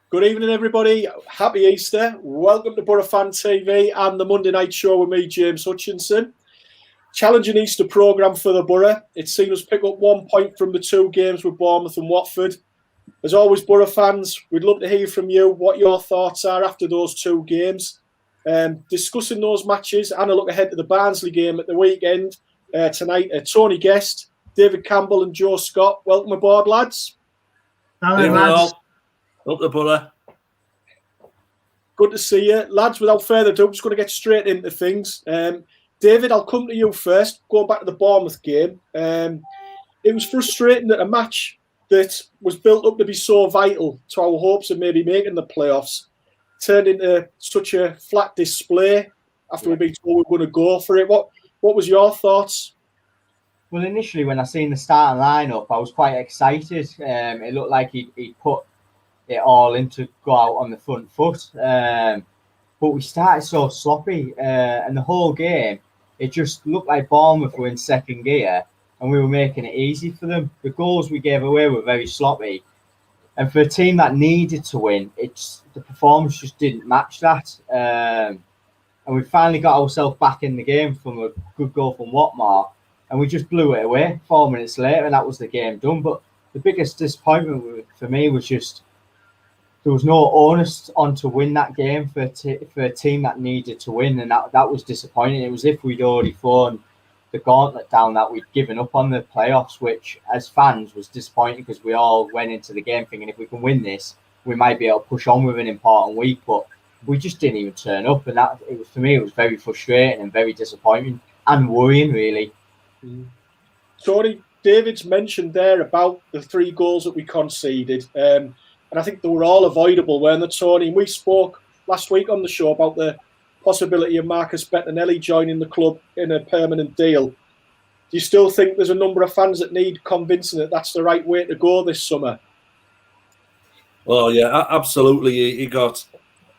Good evening, everybody. Happy Easter. Welcome to Boro Fan TV and the Monday Night Show with me, James Hutchinson. Challenging Easter programme for the Boro. It's seen us pick up 1 point from the 2 games with Bournemouth and Watford. As always, Boro fans, we'd love to hear from you what your thoughts are after those 2 games. Discussing those matches and a look ahead to the Barnsley game at the weekend tonight. Tony Guest, David Campbell and Joe Scott. Welcome aboard, lads. Hello, lads. Up the Boro. Good to see you. Lads, without further ado, I'm just going to get straight into things. David, I'll come to you first. Going back to the Bournemouth game. It was frustrating that a match that was built up to be so vital to our hopes of maybe making the playoffs turned into such a flat display after we'd been told we were going to go for it. What was your thoughts? Well, initially, when I seen the starting lineup, I was quite excited. It looked like he'd put it all in to go out on the front foot. But we started so sloppy, and the whole game, it just looked like Bournemouth were in second gear, and we were making it easy for them. The goals we gave away were very sloppy, and for a team that needed to win, the performance just didn't match that. And we finally got ourselves back in the game from a good goal from Watmore, and we just blew it away 4 minutes later, and that was the game done. But the biggest disappointment for me was just there was no onus on to win that game for a team that needed to win, and that was disappointing. It was if we'd already thrown the gauntlet down that we'd given up on the playoffs, which as fans was disappointing because we all went into the game thinking if we can win this, we might be able to push on with an important week, but we just didn't even turn up, and for me it was very frustrating and very disappointing and worrying, really. Tony, David's mentioned there about the 3 goals that we conceded. And I think they were all avoidable, weren't they, Tony? And we spoke last week on the show about the possibility of Marcus Bettinelli joining the club in a permanent deal. Do you still think there's a number of fans that need convincing that that's the right way to go this summer? Oh, yeah, absolutely. He got,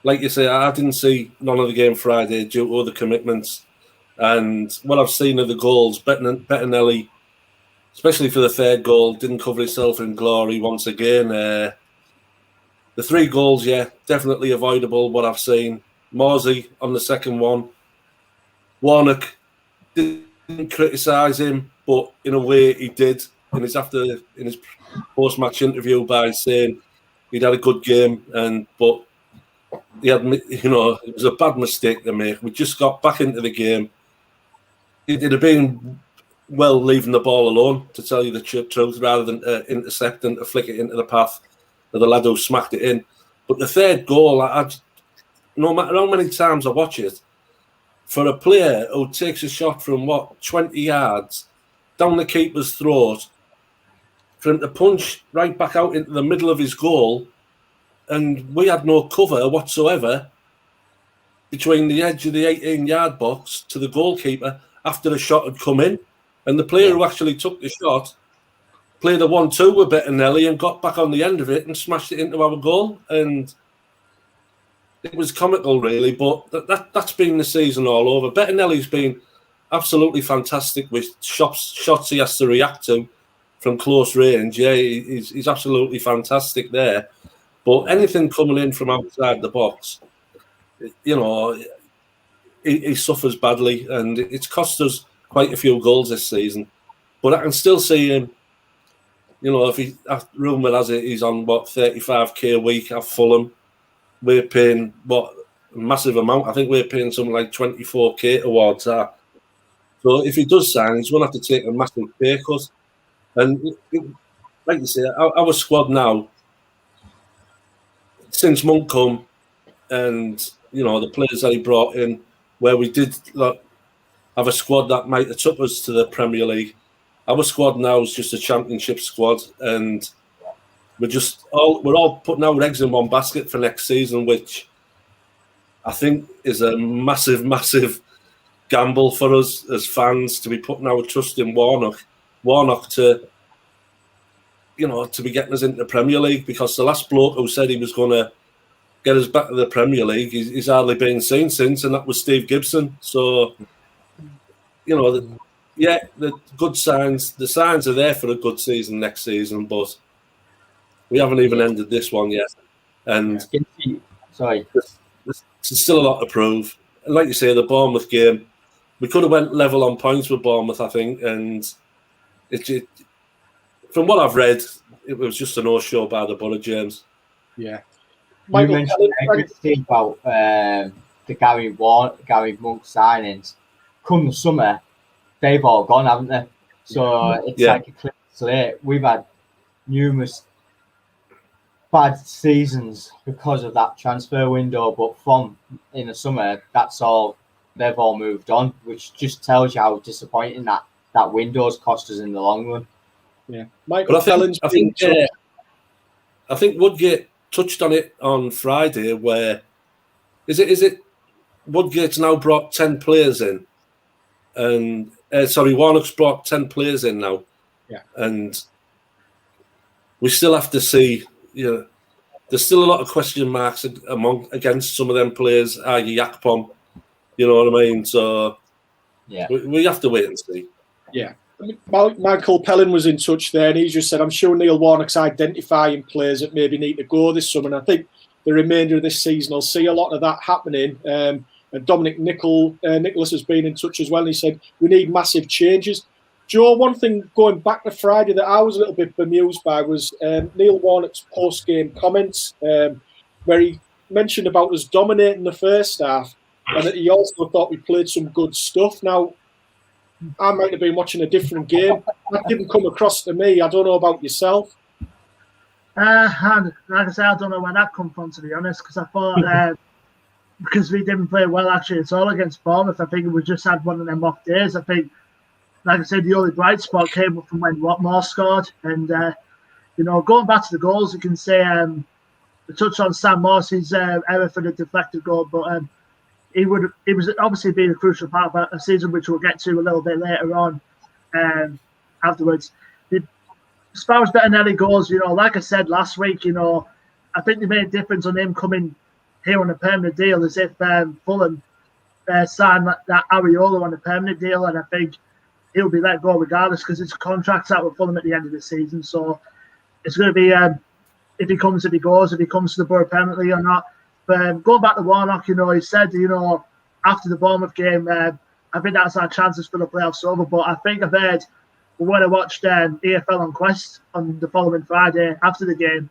like you say, I didn't see none of the game Friday due to other commitments. And what I've seen of the goals, Bettinelli, especially for the 3rd goal, didn't cover himself in glory once again. The 3 goals, yeah, definitely avoidable, what I've seen. Morsey on the 2nd one. Warnock didn't criticise him, but in a way he did in his post-match interview by saying he'd had a good game, but he had, it was a bad mistake to make. We just got back into the game. It'd have been well leaving the ball alone, to tell you the truth, rather than intercept and to flick it into the path of the lad who smacked it in. But the 3rd goal, no matter how many times I watch it, for a player who takes a shot from 20 yards down the keeper's throat, for him to punch right back out into the middle of his goal, and we had no cover whatsoever between the edge of the 18-yard box to the goalkeeper after the shot had come in, and the player who actually took the shot played a 1-2 with Bettinelli and got back on the end of it and smashed it into our goal. And it was comical, really, but that's been the season all over. Bettinelli's been absolutely fantastic with shots he has to react to from close range. Yeah, he's absolutely fantastic there. But anything coming in from outside the box, he suffers badly, and it's cost us quite a few goals this season. But I can still see him. If rumour has it, he's on 35k a week at Fulham. We're paying a massive amount. I think we're paying something like 24k towards that. So if he does sign, he's going to have to take a massive pay cut. And like you say, our squad now, since Monk come, and the players that he brought in, where we did have a squad that might have took us to the Premier League. Our squad now is just a Championship squad, and we're all putting our eggs in one basket for next season, which I think is a massive, massive gamble for us as fans to be putting our trust in Warnock to be getting us into the Premier League, because the last bloke who said he was going to get us back to the Premier League, he's hardly been seen since, and that was Steve Gibson. So, the good signs, the signs are there for a good season next season, but we haven't even ended this one yet. And sorry, there's still a lot to prove. And like you say, the Bournemouth game, we could have went level on points with Bournemouth, I think, and it from what I've read, it was just a no-show by the Boro, James. Yeah. You mentioned about the Gary Monk signings. Come the summer, they've all gone, haven't they? So it's like a clean slate. We've had numerous bad seasons because of that transfer window, but from in the summer, that's all they've all moved on, which just tells you how disappointing that window's cost us in the long run. Yeah, but I think Woodgate touched on it on Friday. Where is it? Woodgate's now brought 10 players in, and Warnock's brought 10 players in now. Yeah, and we still have to see. There's still a lot of question marks against some of them players, i.e. Yakpom. You know what I mean? So we have to wait and see. Yeah. Michael Pellin was in touch there, and he just said, I'm sure Neil Warnock's identifying players that maybe need to go this summer. And I think the remainder of this season will see a lot of that happening. And Dominic Nicholas has been in touch as well, and he said, we need massive changes. Joe, one thing going back to Friday that I was a little bit bemused by was Neil Warnock's post-game comments, where he mentioned about us dominating the first half, and that he also thought we played some good stuff. Now, I might have been watching a different game. That didn't come across to me. I don't know about yourself. And like I say, I don't know where that come from, to be honest, because I thought because we didn't play well actually at all against Bournemouth. I think we just had one of them off days. I think, like I said, the only bright spot came up from when Watmore scored. And, going back to the goals, you can say the touch on Sam Morris's error for the deflected goal, but it was obviously being a crucial part of a season, which we'll get to a little bit later on afterwards. As far as Bettinelli goes, like I said last week, I think they made a difference on him coming here on a permanent deal, as if Fulham signed that Areola on a permanent deal, and I think he'll be let go regardless because his contract's out with Fulham at the end of the season. So it's going to be if he comes, if he goes, if he comes to the Boro permanently or not. But going back to Warnock, he said, after the Bournemouth game, I think that's our chances for the playoffs over. But I think I've heard, when I watched EFL on Quest on the following Friday after the game,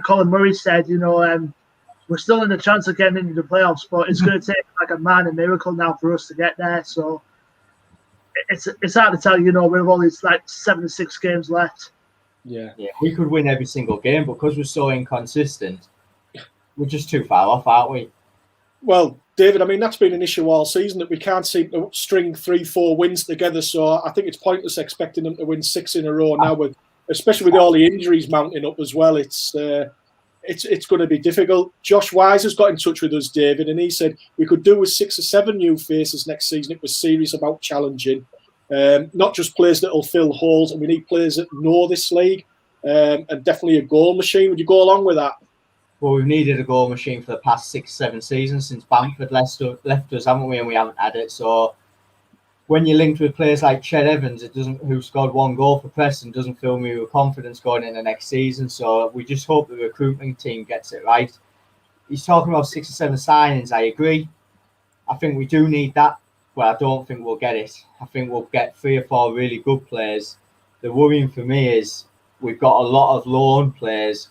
Colin Murray said, we're still in the chance of getting into the playoffs, but it's going to take like a man a miracle now for us to get there. So it's hard to tell, with all these like 7 to 6 games left. Yeah, we could win every single game, but because we're so inconsistent, we're just too far off, aren't we? Well, David, I mean, that's been an issue all season, that we can't seem to string 3-4 wins together. So I think it's pointless expecting them to win 6 in a row now, especially with all the injuries mounting up as well. It's going to be difficult. Josh Wise has got in touch with us, David, and he said we could do with 6 or 7 new faces next season. It was serious about challenging, not just players that will fill holes, and we need players that know this league, and definitely a goal machine. Would you go along with that? Well, we've needed a goal machine for the past 6-7 seasons since Bamford left us, haven't we? And we haven't had it. So when you're linked with players like Ched Evans, who scored 1 goal for Preston, doesn't fill me with confidence going into next season. So we just hope the recruitment team gets it right. He's talking about 6 or 7 signings. I agree. I think we do need that, but I don't think we'll get it. I think we'll get 3 or 4 really good players. The worrying for me is we've got a lot of loan players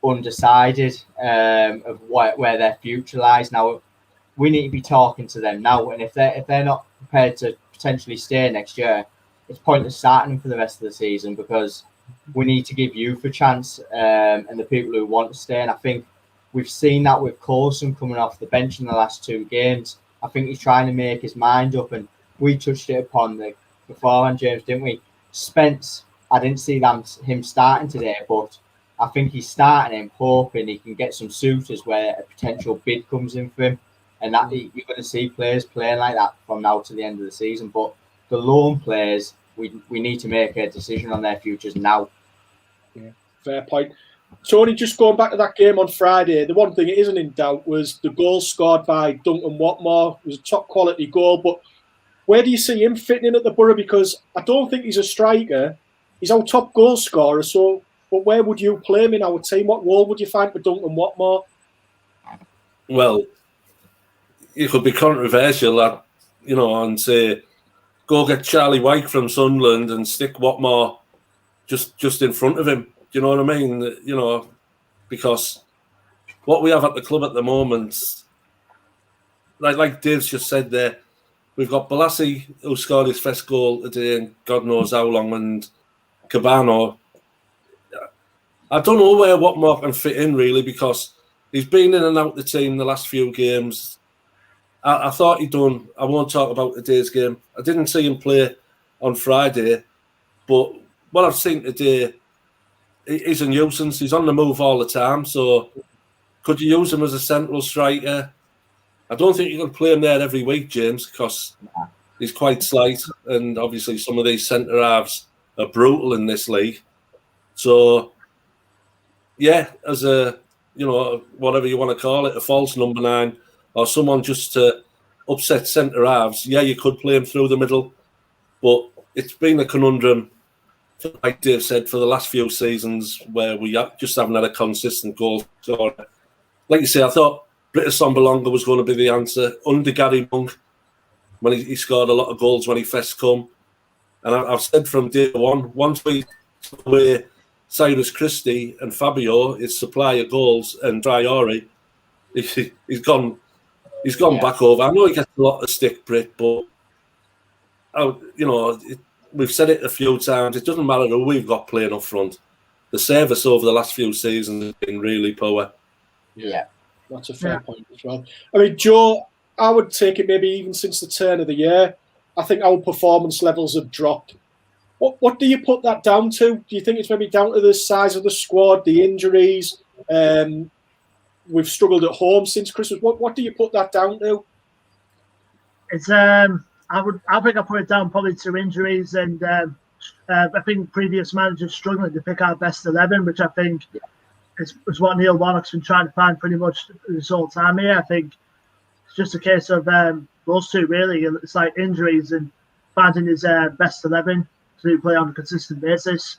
undecided of where their future lies. Now, we need to be talking to them now, and if they're not prepared to potentially stay next year, it's pointless starting them for the rest of the season, because we need to give youth a chance and the people who want to stay. And I think we've seen that with Coulson coming off the bench in the last 2 games. I think he's trying to make his mind up, and we touched it upon beforehand, James, didn't we? Spence, I didn't see him starting today, but I think he's starting him hoping he can get some suitors where a potential bid comes in for him, and that you're going to see players playing like that from now to the end of the season. But the loan players, we need to make a decision on their futures now. Yeah, fair point. Tony, just going back to that game on Friday, the one thing that isn't in doubt was the goal scored by Duncan Watmore. It was a top quality goal, but where do you see him fitting in at the Boro? Because I don't think he's a striker. He's our top goal scorer, so But where would you play him in our team? What role would you find for Duncan Watmore? Well, you could be controversial, and say, go get Charlie White from Sunderland and stick Watmore just in front of him. Do you know what I mean? Because what we have at the club at the moment, like Dave's just said there, we've got Balassi, who scored his first goal today in God knows how long, and Cabano. I don't know where Watmore can fit in, really, because he's been in and out the team the last few games. I thought he'd done. I won't talk about today's game. I didn't see him play on Friday, but what I've seen today, he's a nuisance. He's on the move all the time. So could you use him as a central striker? I don't think you can play him there every week, James, because he's quite slight, and obviously some of these centre halves are brutal in this league. So, yeah, as a, whatever you want to call it, a false number 9, or someone just to upset centre halves, yeah, you could play him through the middle, but it's been a conundrum, like Dave said, for the last few seasons where we just haven't had a consistent goal scorer. Like you say, I thought Britta Sombalonga was going to be the answer under Gary Monk when he scored a lot of goals when he first come. And I've said from day one, once we took away Cyrus Christie and Fabio, his supply of goals, and Traore, he's gone back over. I know he gets a lot of stick, Brit, but we've said it a few times. It doesn't matter who we've got playing up front. The service over the last few seasons has been really poor. Yeah. That's a fair point as well. I mean, Joe, I would take it maybe even since the turn of the year. I think our performance levels have dropped. What do you put that down to? Do you think it's maybe down to the size of the squad, the injuries? We've struggled at home since Christmas. What do you put that down to? It's I think I put it down probably to injuries, and I think previous managers struggling to pick our best 11, which I think is what Neil Warnock's been trying to find pretty much this whole time here. I think it's just a case of those two, really. It's like injuries and finding his best 11 to play on a consistent basis.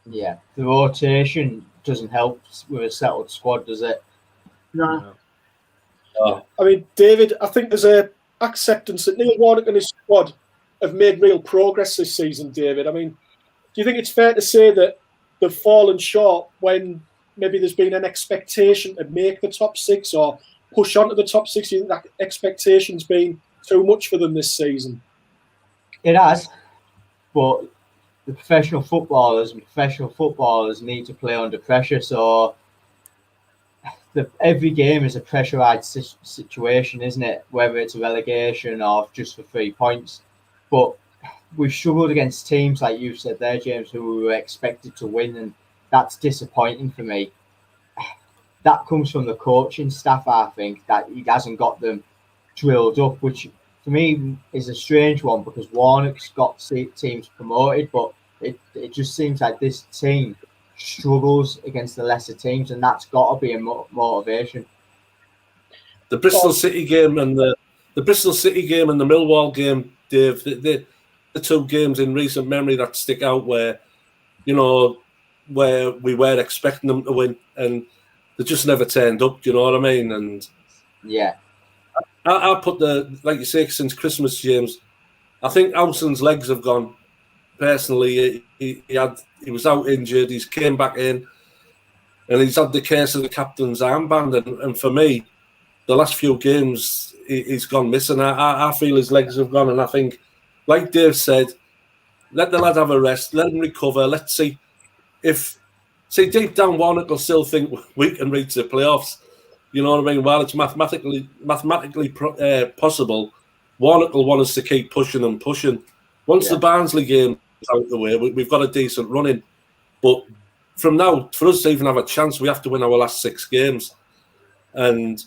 Yeah, the rotation doesn't help with a settled squad, does it? No. I mean, David, I think there's a acceptance that Neil Warnock and his squad have made real progress this season, David. I mean, do you think it's fair to say that they've fallen short when maybe there's been an expectation to make the top 6 or push on to the top 6? Do you think that expectation's been too much for them this season? It has, but the professional footballers need to play under pressure. So every game is a pressurised situation, isn't it? Whether it's a relegation or just for 3 points. But we've struggled against teams, like you said there, James, who were expected to win, and that's disappointing for me. That comes from the coaching staff, I think, that he hasn't got them drilled up, which for me is a strange one because Warnock's got teams promoted, but it just seems like this team struggles against the lesser teams, and that's got to be a motivation. The Bristol City game and the Millwall game, Dave, the 2 games in recent memory that stick out where we were expecting them to win and they just never turned up. Do you know what I mean? And yeah, I put like you say, since Christmas, James, I think Alson's legs have gone. Personally, he was out injured. He's came back in, and he's had the case of the captain's armband. And for me, the last few games, he's gone missing. I feel his legs have gone, and I think, like Dave said, let the lad have a rest, let him recover. Let's see deep down, Warnock will still think we can reach the playoffs. You know what I mean? While it's mathematically possible, Warnock will want us to keep pushing and pushing. Once the Barnsley game is out of the way, we've got a decent running. But from now, for us to even have a chance, we have to win our last 6 games. And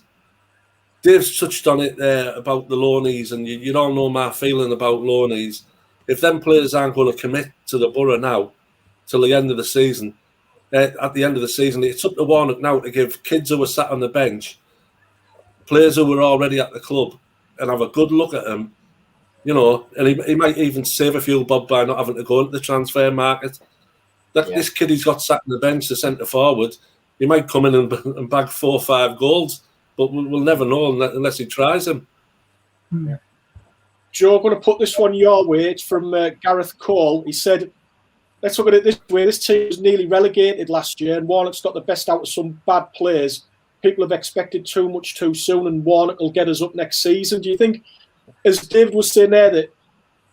Dave's touched on it there about the loanies, and you don't know my feeling about loanies. If them players aren't going to commit to the Boro now, till the end of the season, at the end of the season, it's up to Warnock now to give kids who are sat on the bench, players who were already at the club, and have a good look at them. And he might even save a few bob by not having to go into the transfer market. This kid he's got sat on the bench, the centre forward, he might come in and bag 4 or 5 goals, but we'll never know unless he tries them. Yeah. Joe, I'm going to put this one your way. It's from Gareth Cole. He said, let's look at it this way. This team was nearly relegated last year, and Warnock's got the best out of some bad players. People have expected too much too soon, and Warnock will get us up next season. Do you think, as David was saying there, that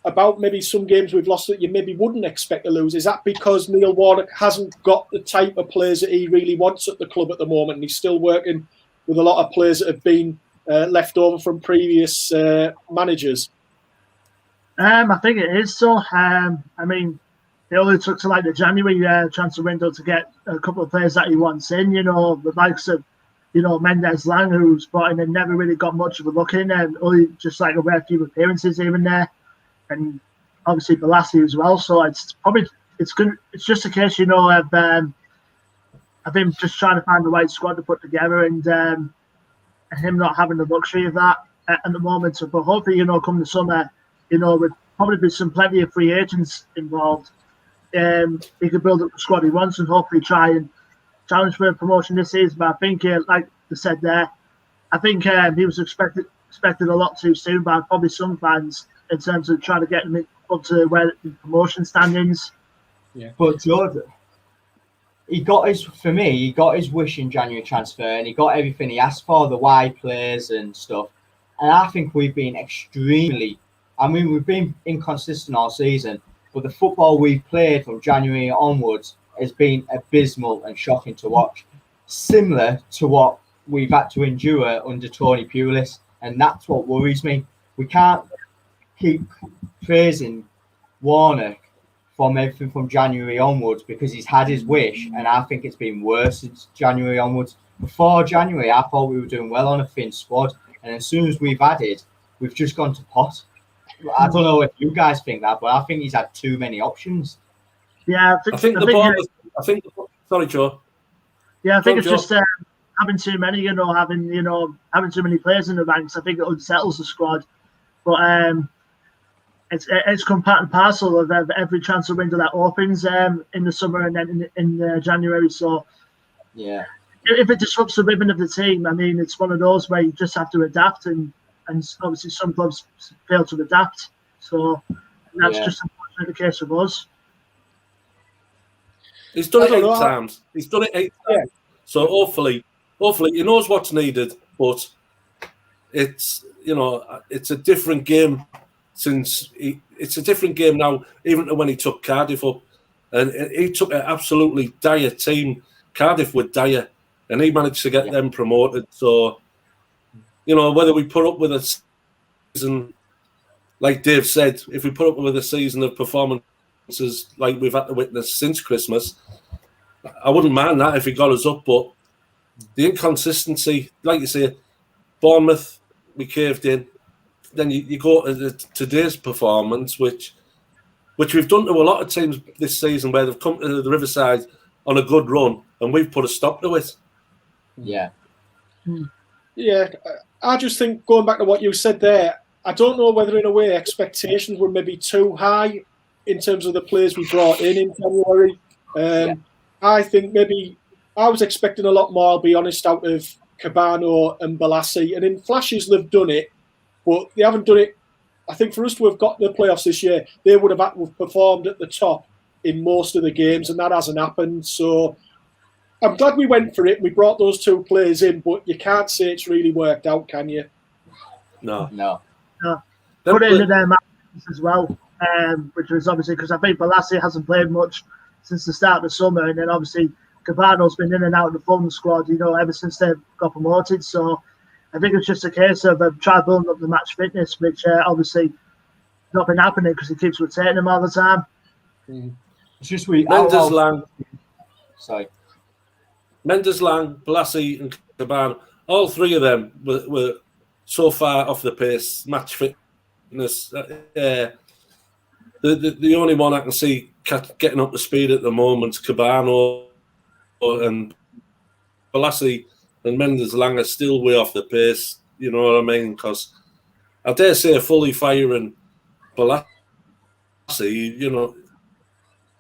about maybe some games we've lost that you maybe wouldn't expect to lose, is that because Neil Warnock hasn't got the type of players that he really wants at the club at the moment, and he's still working with a lot of players that have been left over from previous managers? I think it is so. I mean, it only took to like the January transfer window to get a couple of players that he wants in. You know, the likes of Mendes Lang, who's brought in and never really got much of a look in, and only just like a rare few appearances here and there. And obviously Balassi as well. So it's good. It's just a case, of him just trying to find the right squad to put together, and him not having the luxury of that at the moment. So, but hopefully, come the summer, with probably be plenty of free agents involved, he could build up the squad he wants and hopefully try and challenge for a promotion this season. But I think, like they said there, I think he was expected a lot too soon by probably some fans, in terms of trying to get him up to where the promotion standings. Yeah. But Jordan, he got his wish in January transfer, and he got everything he asked for, the wide players and stuff. And I think we've been we've been inconsistent all season, but the football we've played from January onwards has been abysmal and shocking to watch. Similar to what we've had to endure under Tony Pulis, and that's what worries me. We can't keep praising Warnock from everything from January onwards, because he's had his wish, and I think it's been worse since January onwards. Before January, I thought we were doing well on a thin squad, and as soon as we've added, we've just gone to pot. I don't know if you guys think that, but I think he's had too many options. Yeah, sorry, Joe. Yeah, I think it's just having too many, having too many players in the ranks. I think it unsettles the squad. But it's come part and parcel of every transfer window that opens in the summer and then in January. So yeah, if it disrupts the rhythm of the team, I mean, it's one of those where you just have to adapt, and obviously some clubs fail to adapt. So that's just unfortunately the case of us. He's done it 8 times. He's done it 8 times. So hopefully he knows what's needed, but it's a different game it's a different game now, even when he took Cardiff up, and he took an absolutely dire team. Cardiff were dire, and he managed to get them promoted. So, whether we put up with a season, like Dave said, if we put up with a season of performances like we've had to witness since Christmas, I wouldn't mind that if he got us up. But the inconsistency, like you say, Bournemouth, we caved in. Then you go to today's performance, which we've done to a lot of teams this season, where they've come to the Riverside on a good run, and we've put a stop to it. Yeah. Yeah, I just think, going back to what you said there, I don't know whether in a way expectations were maybe too high in terms of the players we brought in January. I think maybe I was expecting a lot more, I'll be honest, out of Cabano and Balassi, and in flashes they've done it, but they haven't done it. I think for us to have got the playoffs this year, they would have had to have performed at the top in most of the games, and that hasn't happened. So I'm glad we went for it. We brought those 2 players in, but you can't say it's really worked out, can you? No. Put it into their matches as well, which was obviously because I think Balassi hasn't played much since the start of the summer, and then obviously Cabano's been in and out of the fun squad, ever since they got promoted. So I think it's just a case of trying building up the match fitness, which obviously not been happening because he keeps rotating them all the time. It's just Mendes Lang, Balassi, and Cabano, all 3 of them were so far off the pace, match fitness. The only one I can see getting up to speed at the moment is Cabano, and Balassi and Mendes Lang are still way off the pace. You know what I mean? Because I dare say fully firing Balassi,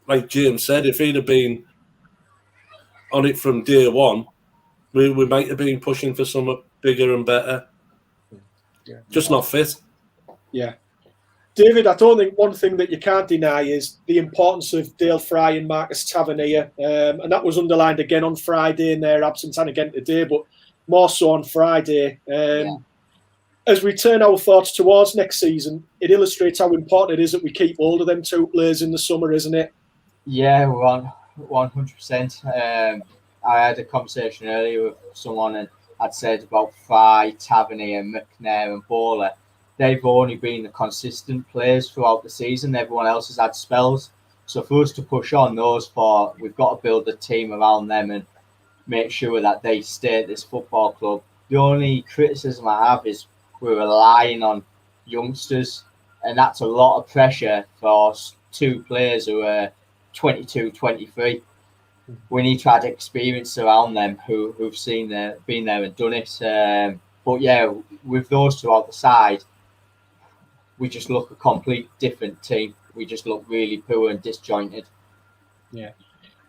like James said, if he'd have been on it from day one, we might have been pushing for something bigger and better. Yeah. Just not fit. Yeah. David, I don't think one thing that you can't deny is the importance of Dale Fry and Marcus Tavernier. And that was underlined again on Friday in their absence and again today, but more so on Friday. As we turn our thoughts towards next season, it illustrates how important it is that we keep hold of them two players in the summer, isn't it? Yeah, 100%. I had a conversation earlier with someone and I'd said about Fry, Tavernier, McNair and Bowler. They've only been the consistent players throughout the season. Everyone else has had spells. So for us to push on those four, we've got to build a team around them and make sure that they stay at this football club. The only criticism I have is we're relying on youngsters, and that's a lot of pressure for two players who are 22, 23. We need to add experience around them who've been there and done it. But yeah, with those two out the side, we just look a complete different team. We just look really poor and disjointed. Yeah.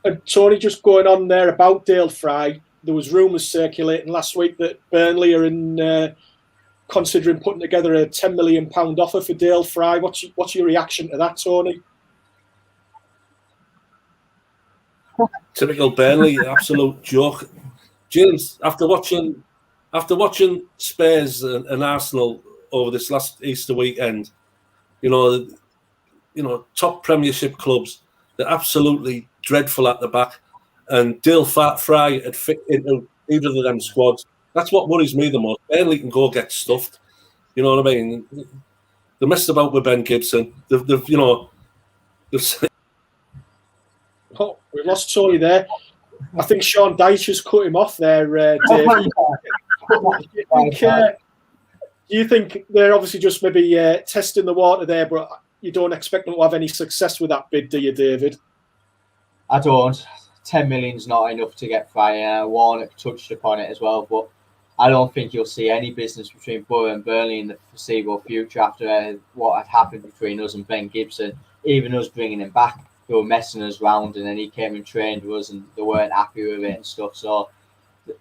And Tony, just going on there about Dale Fry, there was rumours circulating last week that Burnley are considering putting together a £10 million offer for Dale Fry. What's your reaction to that, Tony? Typical Burnley, absolute joke. James, after watching Spurs and Arsenal over this last Easter weekend, you know, top Premiership clubs, they're absolutely dreadful at the back, and Dale Fry had fit into either of them squads. That's what worries me the most. Burnley can go get stuffed. You know what I mean? They messed about with Ben Gibson. They've Oh, we lost Tony there. I think Sean Dyche has cut him off there, Dave. Do you think they're obviously just maybe testing the water there, but you don't expect them to have any success with that bid, do you, David? I don't. 10 million's not enough to get Fry. Warnock touched upon it as well, but I don't think you'll see any business between Boro and Burnley in the foreseeable future after what had happened between us and Ben Gibson. Even us bringing him back, they were messing us around, and then he came and trained with us, and they weren't happy with it and stuff. So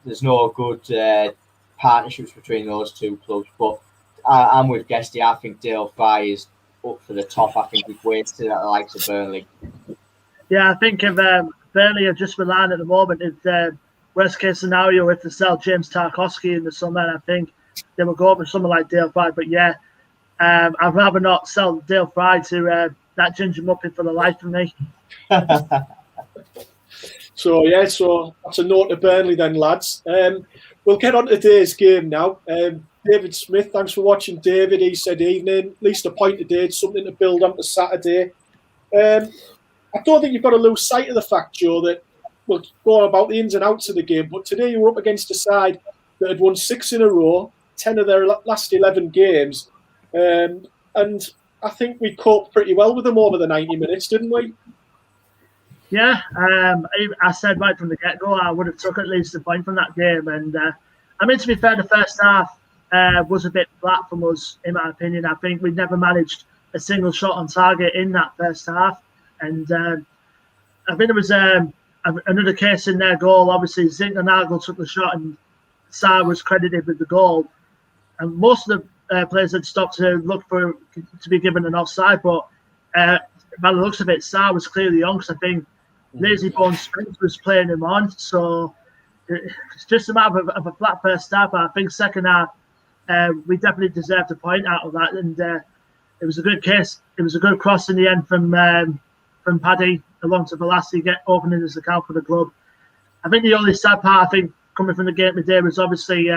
there's no good partnerships between those two clubs. But I'm with Guesty. I think Dale Fry is up for the top. I think we've wasted at the likes of Burnley. Yeah, I think if Burnley are just relying at the moment, it's worst case scenario if they sell James Tarkowski in the summer. I think they will go for someone like Dale Fry. But yeah, I'd rather not sell Dale Fry to that ginger muppet for the life of me. So that's a note to Burnley then, lads. We'll get on to today's game now. David Smith, thanks for watching, David. He said evening, at least a point today, something to build on to Saturday. I don't think you've got to lose sight of the fact, Joe, that we'll go on about the ins and outs of the game, but today you were up against a side that had won 6 in a row, 10 of their last 11 games, and I think we coped pretty well with them over the 90 minutes, didn't we? Yeah, I said right from the get-go I would have took at least a point from that game. And, I mean, to be fair, the first half was a bit flat from us, in my opinion. I think we never managed a single shot on target in that first half. And I think there was another case in their goal. Obviously, Zinkernagel took the shot and Sarr was credited with the goal. And most of the players had stopped to look to be given an offside, but by the looks of it, Sarr was clearly on because I think Lazy Bone Spence was playing him on. So it's just a matter of a flat first half. I think second half, we definitely deserved a point out of that, and it was a good case. It was a good cross in the end from Paddy along to Velassi, opening his account for the club. I think the only sad part, I think, coming from the game today was obviously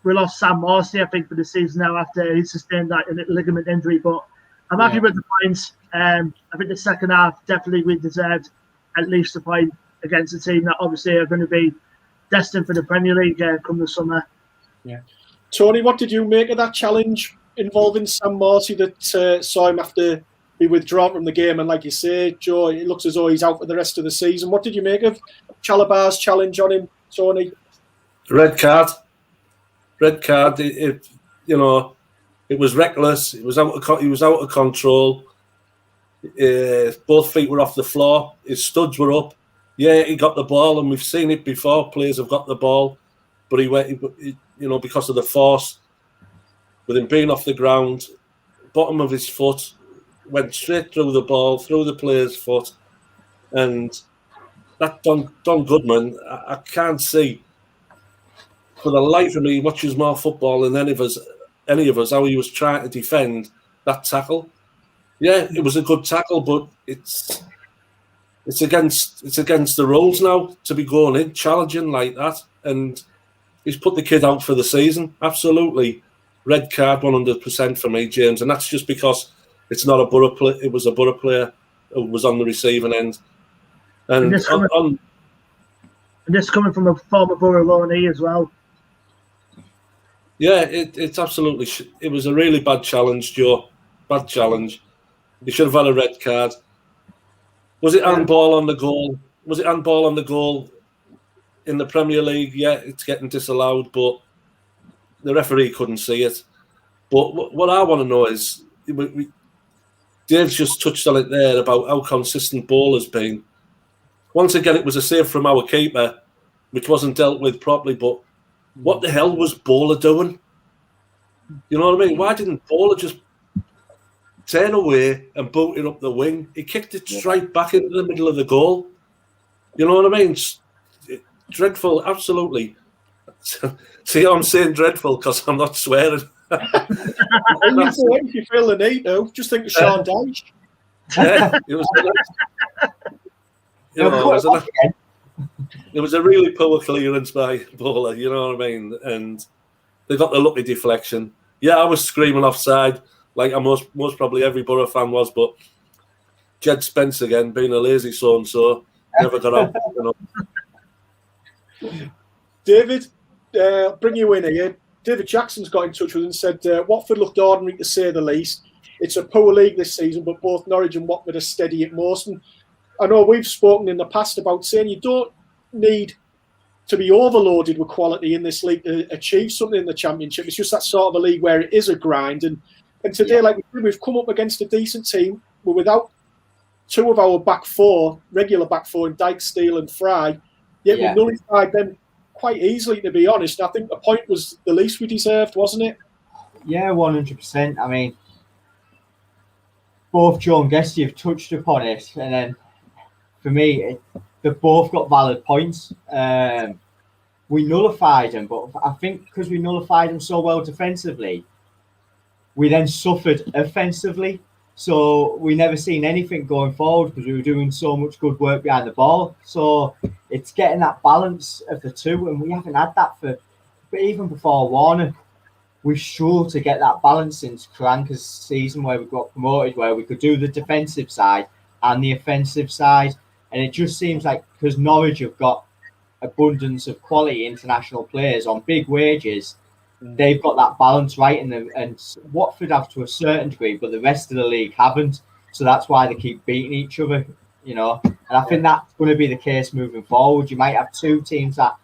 we lost Sam Morsey, I think, for the season now after he sustained that ligament injury. But I'm happy with the points. I think the second half, definitely we deserved at least a point against a team that obviously are going to be destined for the Premier League come the summer. Yeah. Tony, what did you make of that challenge involving Sam Morsey that saw him have to be withdrawn from the game? And like you say, Joe, it looks as though he's out for the rest of the season. What did you make of Chalabar's challenge on him, Tony? Red card. It was reckless. He was out of control. Both feet were off the floor. His studs were up. Yeah, he got the ball, and we've seen it before. Players have got the ball, but he went, because of the force, with him being off the ground, bottom of his foot, went straight through the ball, through the player's foot, and that Don Goodman, I can't see for the life of me, he watches more football than any of us, how he was trying to defend that tackle. Yeah, it was a good tackle, but it's against the rules now to be going in challenging like that, and he's put the kid out for the season. Absolutely, red card 100% for me, James, and that's just because it's not a Boro player. It was a Boro player who was on the receiving end, and this coming from a former Boro loanee as well. Yeah, it's absolutely. It was a really bad challenge, Joe. Bad challenge. He should have had a red card. Was it handball on the goal? Was it handball on the goal in the Premier League? Yeah, it's getting disallowed, but the referee couldn't see it. But what I want to know is, Dave's just touched on it there about how consistent ball has been. Once again, it was a save from our keeper, which wasn't dealt with properly, but what the hell was Bowler doing? You know what I mean? Why didn't Bowler just turn away and boot it up the wing? He kicked it straight back into the middle of the goal. You know what I mean? Dreadful, absolutely. See how I'm saying dreadful because I'm not swearing. If you feel the need, though, just think of Sean Dyche. Yeah, it was. It was a really poor clearance by Bowler, you know what I mean? And they got the lucky deflection. Yeah, I was screaming offside, like most probably every Boro fan was, but Jed Spence again, being a lazy so-and-so, never got out. David, bring you in here. David Jackson's got in touch with us and said, Watford looked ordinary to say the least. It's a poor league this season, but both Norwich and Watford are steady at most. And I know we've spoken in the past about saying you don't need to be overloaded with quality in this league to achieve something in the Championship. It's just that sort of a league where it is a grind. And today, like we've come up against a decent team. We're without two of our regular back four in Dyke, Steele and Fry. Yet we nullified them quite easily, to be honest. I think the point was the least we deserved, wasn't it? Yeah, 100%. I mean, both Joe and Guesty have touched upon it. And then for me, they've both got valid points. We nullified them, but I think because we nullified them so well defensively, we then suffered offensively. So we never seen anything going forward because we were doing so much good work behind the ball. So it's getting that balance of the two, and we haven't had that but even before Warner, we struggled to get that balance since Karanka's season where we got promoted, where we could do the defensive side and the offensive side. And it just seems like because Norwich have got abundance of quality international players on big wages, they've got that balance right in them. And Watford have to a certain degree, but the rest of the league haven't. So that's why they keep beating each other, you know. And I think that's going to be the case moving forward. You might have two teams that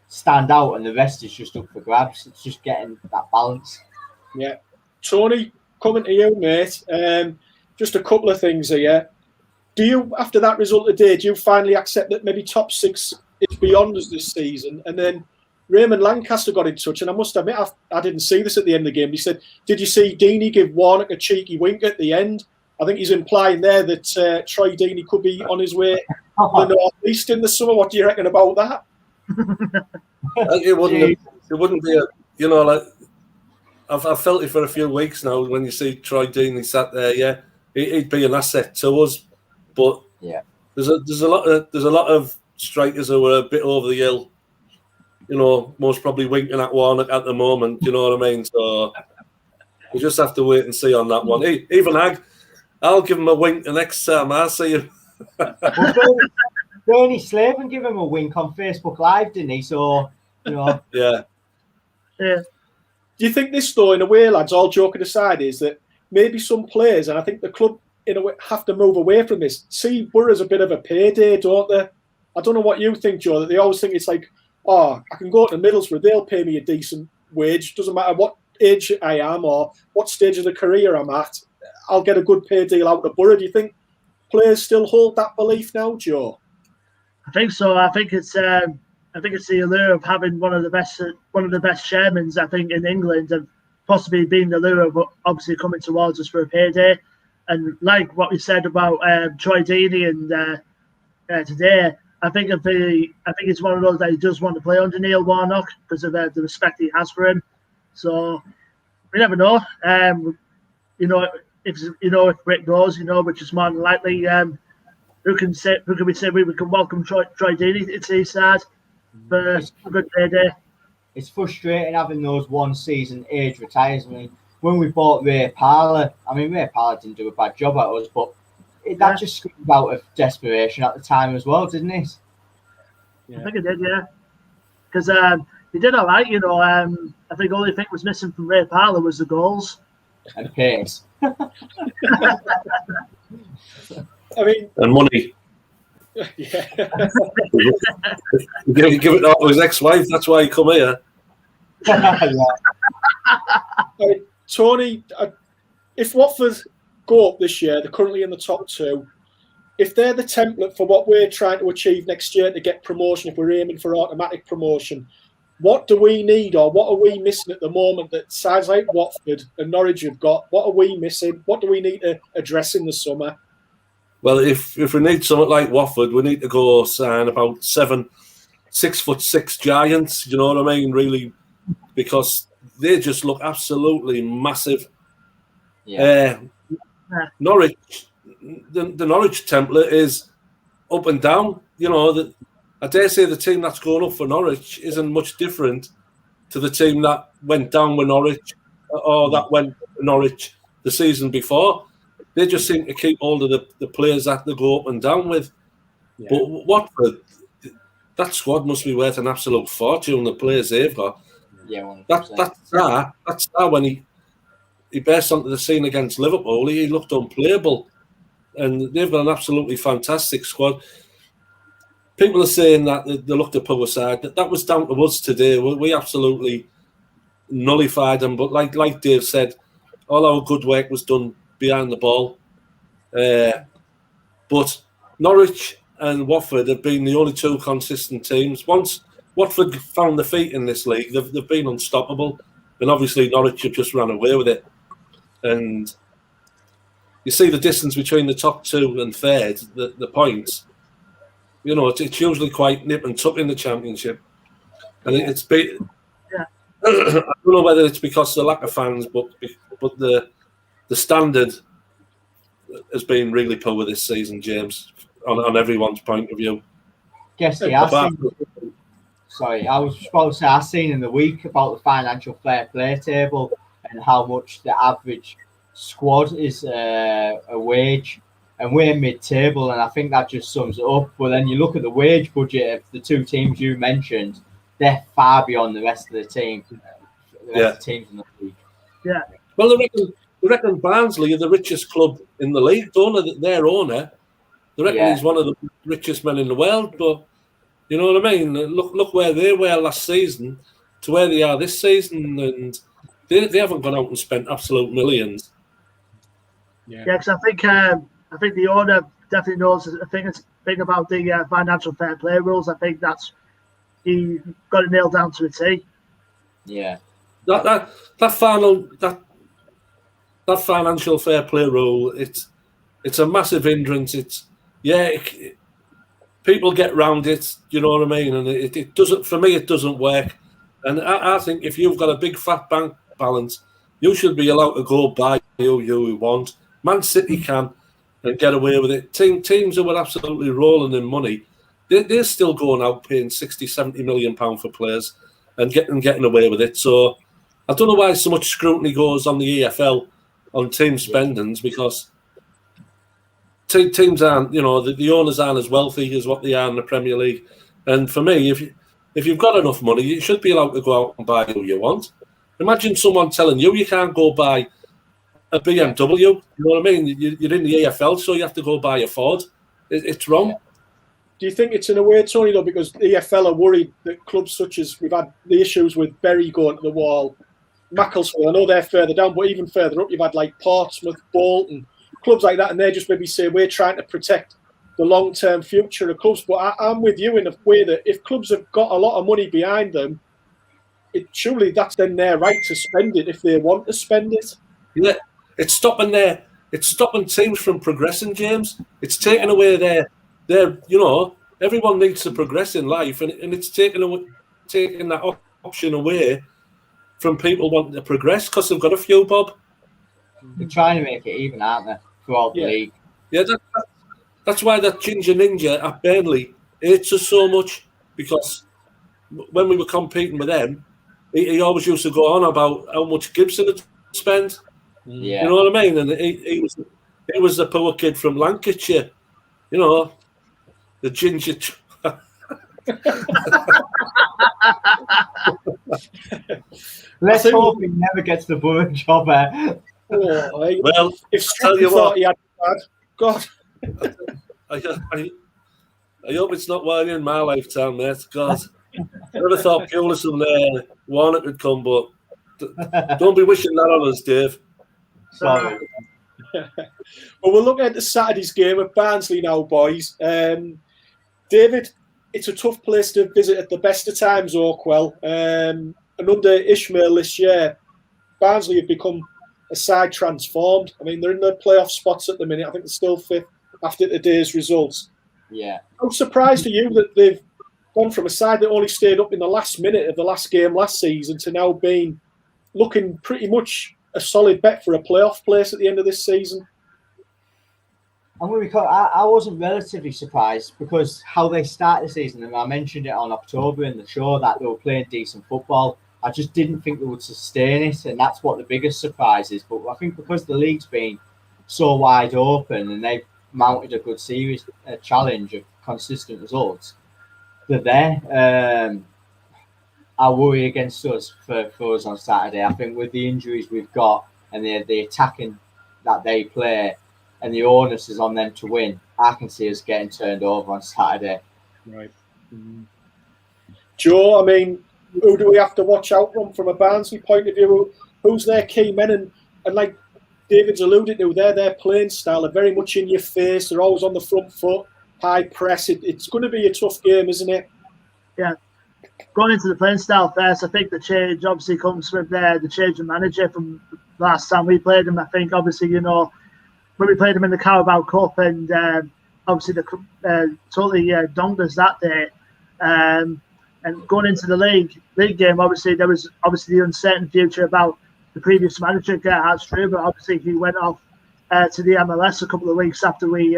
stand out and the rest is just up for grabs. It's just getting that balance. Yeah. Tony, coming to you, mate. Just a couple of things here. Do you, after that result today, do you finally accept that maybe top six is beyond us this season? And then Raymond Lancaster got in touch, and I must admit, I didn't see this at the end of the game. He said, did you see Deeney give Warnock a cheeky wink at the end? I think he's implying there that Troy Deeney could be on his way to the North East in the summer. What do you reckon about that? It wouldn't be like I've felt it for a few weeks now. When you see Troy Deeney sat there, yeah, he'd be an asset to us. But there's a lot of strikers who are a bit over the hill. You know, most probably winking at Warnock at the moment. You know what I mean? So we just have to wait and see on that one. Even I'll give him a wink the next time I see him. Bernie Slaven gave him a wink on Facebook Live, didn't he? So, you know. Yeah. Do you think this, though, in a way, lads, all joking aside, is that maybe some players, and I think the club, in a way, have to move away from this, see Boro as a bit of a payday, don't they? I don't know what you think, Joe, that they always think it's like, oh, I can go to Middlesbrough, they'll pay me a decent wage, doesn't matter what age I am or what stage of the career I'm at, I'll get a good pay deal out of Boro. Do you think players still hold that belief now, Joe? I think so. I think it's the allure of having one of the best chairmen, I think, in England, and possibly being the allure of obviously coming towards us for a payday. And like what you said about Troy Deeney and today, I think it's one of those that he does want to play under Neil Warnock because of the respect he has for him. So we never know. If Rick goes, which is more than likely, who can we say we can welcome Troy Deeney to his side for a good payday. It's frustrating having those one season age retires. I mean, when we bought Ray Parlour, Ray Parlour didn't do a bad job at us, but that just screamed out of desperation at the time as well, didn't it? Yeah. I think it did, yeah. Because he did all right, I think the only thing was missing from Ray Parlour was the goals. And pace. And money. Yeah. Give it all to his ex-wife. That's why he come here. Tony, if Watford go up this year, they're currently in the top 2. If they're the template for what we're trying to achieve next year to get promotion, if we're aiming for automatic promotion, what do we need, or what are we missing at the moment that sides like Watford and Norwich have got? What are we missing? What do we need to address in the summer? Well, if we need something like Watford, we need to go sign about 7 6'6" giants. You know what I mean? Really, because they just look absolutely massive. Yeah. Norwich, the Norwich template is up and down. I dare say the team that's going up for Norwich isn't much different to the team that went down with Norwich or that went to Norwich the season before. They just seem to keep hold of the players that they go up and down with. Yeah. But Watford, that squad must be worth an absolute fortune, the players they've got. Yeah, that's when he burst onto the scene against Liverpool. He looked unplayable. And they've got an absolutely fantastic squad. People are saying that they looked at poor side. That was down to us today. We absolutely nullified them. But like Dave said, all our good work was done behind the ball. But Norwich and Watford have been the only 2 consistent teams. Once Watford found their feet in this league, they've been unstoppable. And obviously Norwich have just run away with it. And you see the distance between the top 2 and third, the points. It's usually quite nip and tuck in the Championship. And it's been... Yeah. I don't know whether it's because of the lack of fans, but the standard has been really poor this season, James, on everyone's point of view. Guesty, I was supposed to say, I've seen in the week about the financial fair play table and how much the average squad is a wage, and we're mid-table, and I think that just sums it up. But then you look at the wage budget of the 2 teams you mentioned, they're far beyond the rest of the team. The teams in the league. Yeah. Well, they reckon Barnsley are the richest club in the league, don't they? Their owner, they reckon he's one of the richest men in the world. But you know what I mean? Look where they were last season to where they are this season, and they haven't gone out and spent absolute millions. Yeah, because I think the owner definitely knows. I think it's big about the financial fair play rules. I think he got it nailed down to a T. Yeah, that financial fair play rule. It's a massive hindrance. People get round it. You know what I mean? And it doesn't. For me, it doesn't work. And I think if you've got a big fat bank balance, you should be allowed to go buy who you want. Man City can and get away with it. Teams who are absolutely rolling in money, they're still going out paying 60, 70 million pounds for players and getting away with it. So I don't know why so much scrutiny goes on the EFL on team spendings, because teams aren't, the owners aren't as wealthy as what they are in the Premier League. And for me, if you've got enough money, you should be allowed to go out and buy who you want. Imagine someone telling you can't go buy a BMW. You know what I mean? You're in the EFL, so you have to go buy a Ford. It's wrong. Do you think it's in a way, Tony, though, because the EFL are worried that clubs such as we've had the issues with Bury going to the wall, Macclesfield, I know they're further down, but even further up, you've had like Portsmouth, Bolton, clubs like that, and they just maybe say we're trying to protect the long-term future of clubs. But I'm with you in a way that if clubs have got a lot of money behind them, surely that's then their right to spend it if they want to spend it. Yeah, it's stopping teams from progressing, James. It's taking away their everyone needs to progress in life, and it's taking that option away from people wanting to progress because they've got a few bob. They're trying to make it even, aren't they, throughout the league? Yeah, that's why that Ginger Ninja at Burnley hates us so much, because when we were competing with them, he always used to go on about how much Gibson had spent. Yeah. You know what I mean? And he was the poor kid from Lancashire, the ginger. Let's hope he never gets the Boro job. Well, if Strickland thought he had bad, God. I hope it's not while you're in my lifetime, mate. God, I never thought Pulis and Warnock would come, but don't be wishing that on us, Dave. Sorry. Well, we'll look at the Saturday's game at Barnsley now, boys. David, it's a tough place to visit at the best of times, Oakwell. And under Ishmael this year, Barnsley have become a side transformed. I mean, they're in the playoff spots at the minute. I think they're still fifth after today's results. Yeah. How surprised are you that they've gone from a side that only stayed up in the last minute of the last game last season to now being looking pretty much a solid bet for a playoff place at the end of this season? I wasn't relatively surprised because how they started the season, and I mentioned it on October in the show that they were playing decent football. I just didn't think they would sustain it, and that's what the biggest surprise is. But I think because the league's been so wide open and they've mounted a good series, a challenge of consistent results, they're there. I worry against us for us on Saturday. I think with the injuries we've got and the attacking that they play and the onus is on them to win, I can see us getting turned over on Saturday. Right. Joe, I mean, who do we have to watch out from a Barnsley point of view? Who's their key men? And like David's alluded to, their playing style are very much in your face. They're always on the front foot, high press. It's going to be a tough game, isn't it? Yeah. Going into the playing style first, I think the change obviously comes with the change of manager from last time we played them. I think obviously, when we played them in the Carabao Cup and obviously the totally donked us that day. And going into the league game, obviously there was the uncertain future about the previous manager, Gerhard Struber. Obviously he went off to the MLS a couple of weeks after we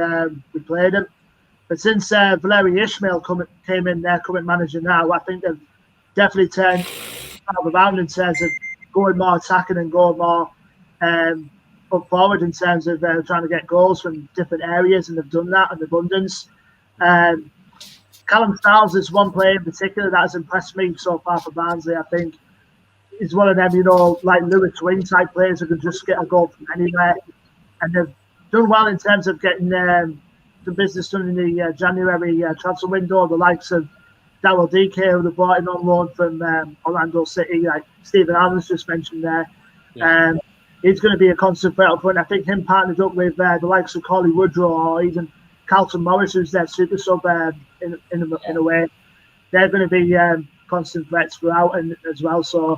played him. But since Valeri Ishmael came in, their current manager now, I think they've definitely turned around in terms of going more attacking and going more up forward in terms of trying to get goals from different areas, and they've done that in abundance. Callum Styles is one player in particular that has impressed me so far for Barnsley. I think he's one of them, like Lewis Wing type players who can just get a goal from anywhere. And they've done well in terms of getting the business done in the January transfer window. The likes of Darryl DK, who they brought in on loan from Orlando City, like Stephen Adams just mentioned there. Yeah. He's going to be a constant threat up front. I think him partnered up with the likes of Collie Woodrow or even Carlton Morris, who's their super sub in a way. They're going to be constant threats throughout and as well. So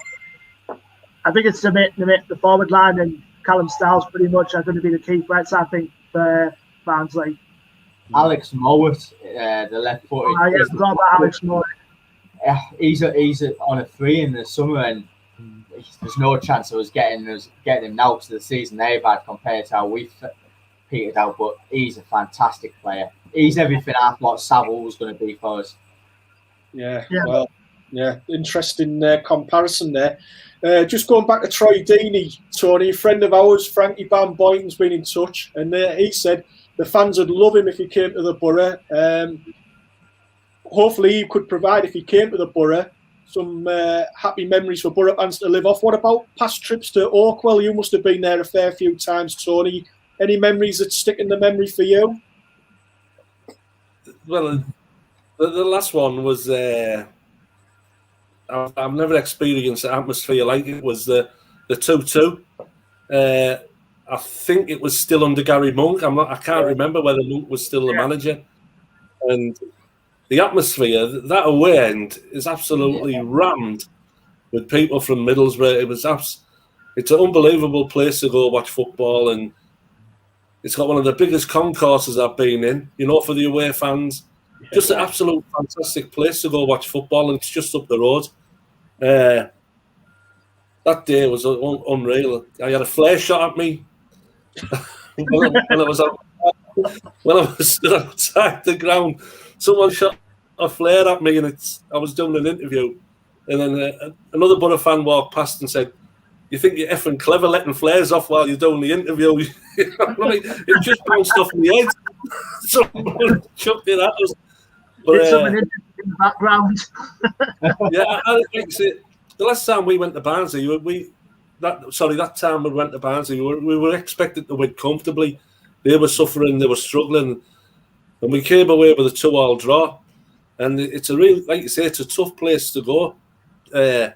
I think it's the forward line and Callum Styles pretty much are going to be the key threats, I think, for Barnsley. Alex Mowat, the left footed. I forgot about Alex Mowat. He's on a 3 in the summer, and there's no chance of us getting him now to the season they've had compared to how we've petered out. But he's a fantastic player. He's everything I thought Saville was going to be for us. Yeah. Well, yeah, interesting comparison there. Just going back to Troy Deeney, Tony, a friend of ours, Frankie Van Boyton's been in touch, and he said the fans would love him if he came to the Boro. Hopefully he could provide, if he came to the Boro, some happy memories for Boro fans to live off. What about past trips to Oakwell? You must have been there a fair few times, Tony. Any memories that stick in the memory for you? Well, the last one was... I've never experienced an atmosphere like it was the 2-2. I think it was still under Gary Monk. I can't remember whether Monk was still the manager. And the atmosphere, that away end is absolutely rammed with people from Middlesbrough. It's an unbelievable place to go watch football, and it's got one of the biggest concourses I've been in, for the away fans. Just an absolute fantastic place to go watch football, and it's just up the road. That day was unreal. I had a flare shot at me when I was stood outside the ground. Someone shot a flare at me, and I was doing an interview, and then another Boro fan walked past and said, "You think you're effing clever letting flares off while you're doing the interview?" It just bounced off my head. Someone chucked it at us. But, someone in the background. I think the last time we went to Barnsley, that time we went to Barnsley, we were expected to win comfortably. They were suffering, they were struggling, and we came away with a 2-2 draw. And it's a real, like you say, it's a tough place to go. I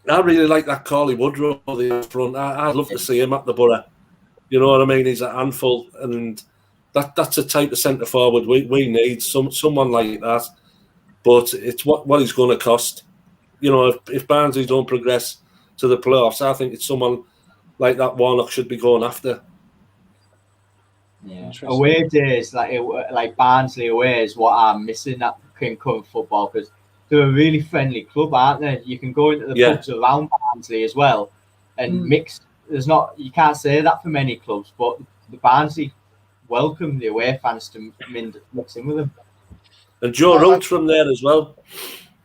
really like that Corley Woodrow the front. I'd love to see him at the Boro. You know what I mean? He's a handful, and that's a type of centre forward we need. Someone like that. But it's what he's going to cost. If Barnsley don't progress to the playoffs, I think it's someone like that Warnock should be going after. Yeah, away days like Barnsley away is what I'm missing at King Cover football, because they're a really friendly club, aren't they? You can go into the pubs around Barnsley as well and mix. You can't say that for many clubs, but the Barnsley welcome the away fans to mix in with them. And Joe Rudd's from there as well.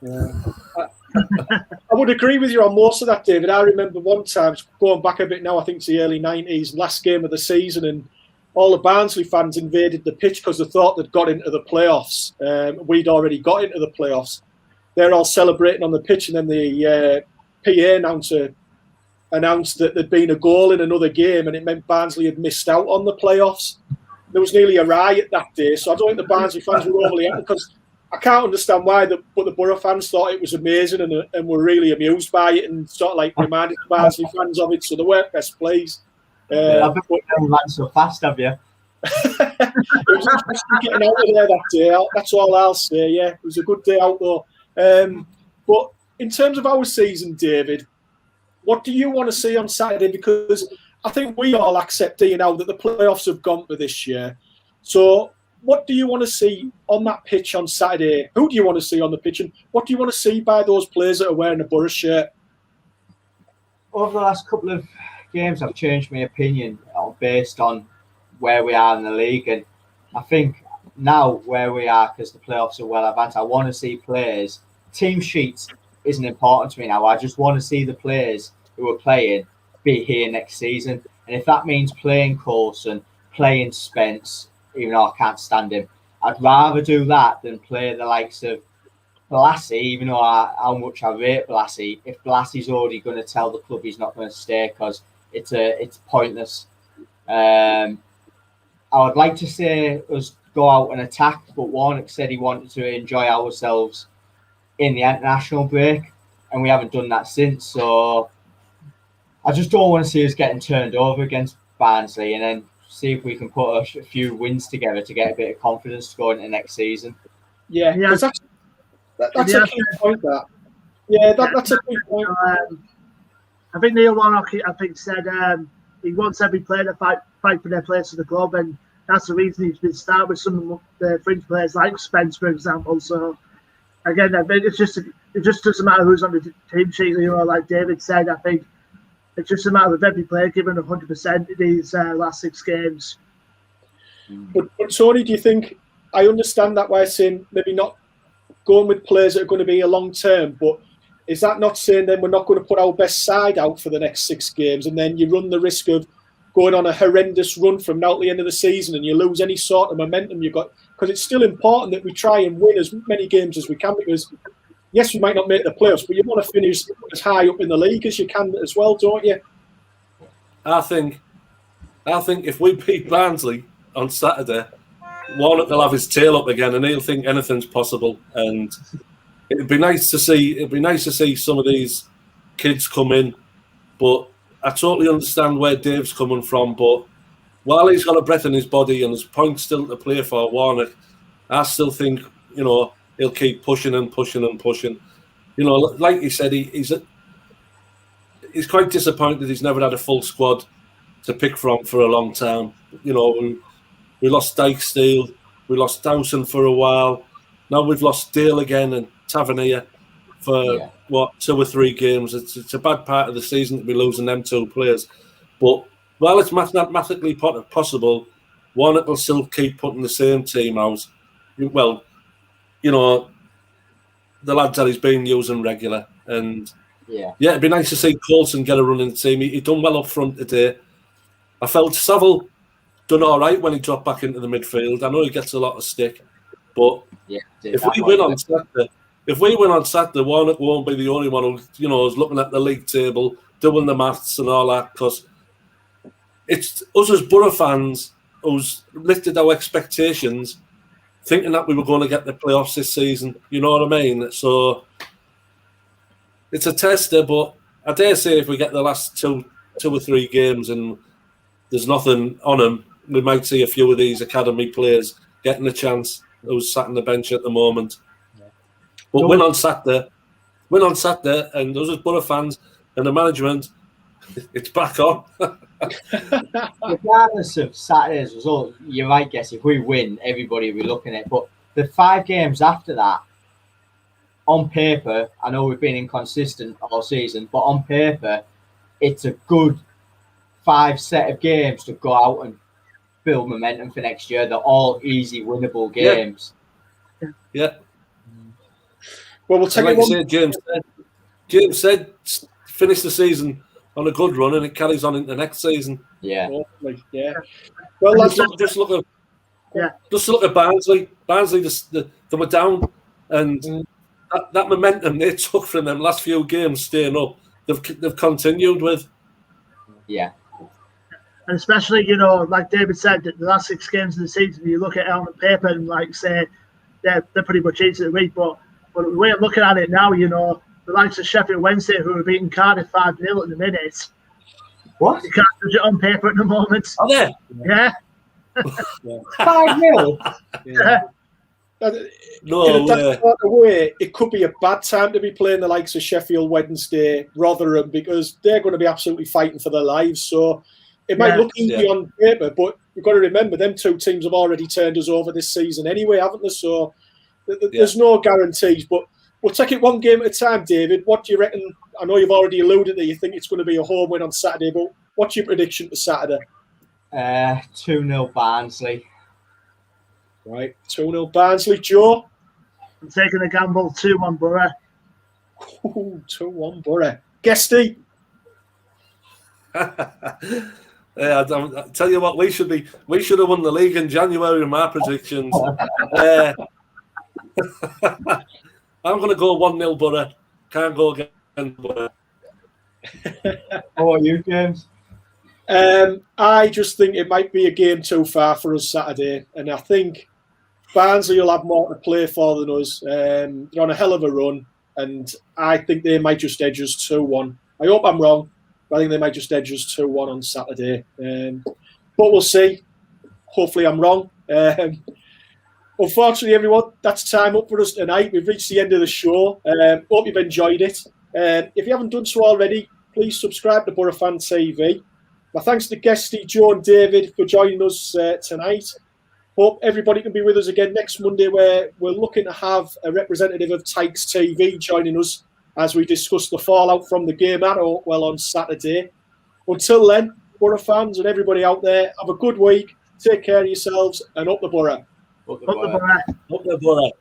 Yeah. I would agree with you on most of that, David. I remember one time, going back a bit now, I think it's the early 90s, last game of the season, and all the Barnsley fans invaded the pitch because they thought they'd got into the playoffs. We'd already got into the playoffs. They're all celebrating on the pitch, and then the PA announcer announced that there'd been a goal in another game, and it meant Barnsley had missed out on the playoffs. There was nearly a riot that day, so I don't think the Barnsley fans were overly happy, because I can't understand why, but the Boro fans thought it was amazing and were really amused by it, and sort of like reminded the Barnsley fans of it, so they weren't best pleased. I've been ran so fast, have you? It was interesting getting out of there that day. That's all I'll say. Yeah, it was a good day out though. But in terms of our season, David, what do you want to see on Saturday? Because I think we all accept now that the playoffs have gone for this year. So what do you want to see on that pitch on Saturday? Who do you want to see on the pitch, and what do you want to see by those players that are wearing a Boro shirt? Over the last couple of games, I've changed my opinion based on where we are in the league, and I think now where we are, because the playoffs are well advanced, I want to see players. Team sheets isn't important to me now. I just want to see the players who are playing be here next season, and if that means playing Coulson, playing Spence, even though I can't stand him, I'd rather do that than play the likes of Blassie, even though how much I rate Blassie. If Blassie's already going to tell the club he's not going to stay because it's pointless. I would like to see us go out and attack, but Warnock said he wanted to enjoy ourselves in the international break, and we haven't done that since. So I just don't want to see us getting turned over against Barnsley, and then see if we can put a few wins together to get a bit of confidence to go into next season. Yeah. That's a key point. That's a key point. I think Neil Warnock, said he wants every player to fight for their place in the club, and that's the reason he's been starting with some of the fringe players like Spence, for example. So again, I think it just doesn't matter who's on the team sheet. Like David said, I think it's just a matter of every player giving 100% in these last 6 games. But Tony, do you think, I understand that way, saying maybe not going with players that are going to be a long term, but is that not saying then we're not going to put our best side out for the next 6 games, and then you run the risk of going on a horrendous run from now to the end of the season and you lose any sort of momentum you've got? Because it's still important that we try and win as many games as we can, because yes, we might not make the playoffs, but you want to finish as high up in the league as you can as well, don't you? I think if we beat Barnsley on Saturday, Warnock will have his tail up again, and he'll think anything's possible. And it'd be nice to see some of these kids come in, but I totally understand where Dave's coming from, but while he's got a breath in his body and there's points still to play for Warnock, I still think, he'll keep pushing and pushing and pushing. Like he said, he's quite disappointed he's never had a full squad to pick from for a long time. We lost Dykesteel, we lost Dowson for a while. Now we've lost Dale again and Tavernier for 2 or 3 games. It's a bad part of the season to be losing them 2 players. But while it's mathematically possible, Warnock will still keep putting the same team out. Well, the lads that he's been using regular. And it'd be nice to see Coulson get a run in the team. He done well up front today. I felt Saville done all right when he dropped back into the midfield. I know he gets a lot of stick, but if we win on Saturday, Warnock won't be the only one who is looking at the league table, doing the maths and all that, because it's us as Boro fans who's lifted our expectations, thinking that we were going to get the playoffs this season. You know what I mean? So it's a tester, but I dare say if we get the last two or 3 games and there's nothing on them, we might see a few of these academy players getting a chance who's sat on the bench at the moment. But win on Saturday, and those as Boro fans and the management, it's back on. Regardless of Saturday's result, you might guess if we win, everybody will be looking at it. But the 5 games after that, on paper, I know we've been inconsistent all season, but on paper, it's a good 5 set of games to go out and build momentum for next year. They're all easy, winnable games. Yeah. Well, we'll take like it. James said, finish the season on a good run, and it carries on into the next season. Yeah. Well, lads, just look at Barnsley. Barnsley, they were down, and that momentum they took from them last few games, staying up, they've continued with. Yeah. And especially, like David said, the last 6 games of the season, you look at it on the paper and say they're pretty much easy to beat. But the way I'm looking at it now, the likes of Sheffield Wednesday, who are beating Cardiff 5-0 at the minute. What? You can't judge it on paper at the moment. Are they? Yeah. 5-0? Yeah. It could be a bad time to be playing the likes of Sheffield Wednesday, Rotherham, because they're going to be absolutely fighting for their lives. So it might look easy on paper, but you've got to remember them 2 teams have already turned us over this season anyway, haven't they? So there's no guarantees, but we'll take it 1 game at a time. David, what do you reckon? I know you've already alluded that you think it's going to be a home win on Saturday, but what's your prediction for Saturday? 2-0 Barnsley. Right, 2-0 Barnsley. Joe? I'm taking a gamble, 2-1 Boro. 2-1 Boro. Guesty? I tell you what, we should have won the league in January in my predictions. I'm going to go 1-0 Boro. Can't go against Boro. How are you, James? I just think it might be a game too far for us Saturday, and I think Barnsley will have more to play for than us. They're on a hell of a run, and I think they might just edge us 2-1. I hope I'm wrong, but I think they might just edge us 2-1 on Saturday. But we'll see. Hopefully I'm wrong. Unfortunately, everyone, that's time up for us tonight. We've reached the end of the show. Hope you've enjoyed it. If you haven't done so already, please subscribe to Boro Fan TV. My thanks to Guesty, Joe and David for joining us tonight. Hope everybody can be with us again next Monday, where we're looking to have a representative of Tykes TV joining us as we discuss the fallout from the game at Oakwell on Saturday. Until then, Boro fans and everybody out there, have a good week. Take care of yourselves and up the Boro. Up the Boro. Up the Boro.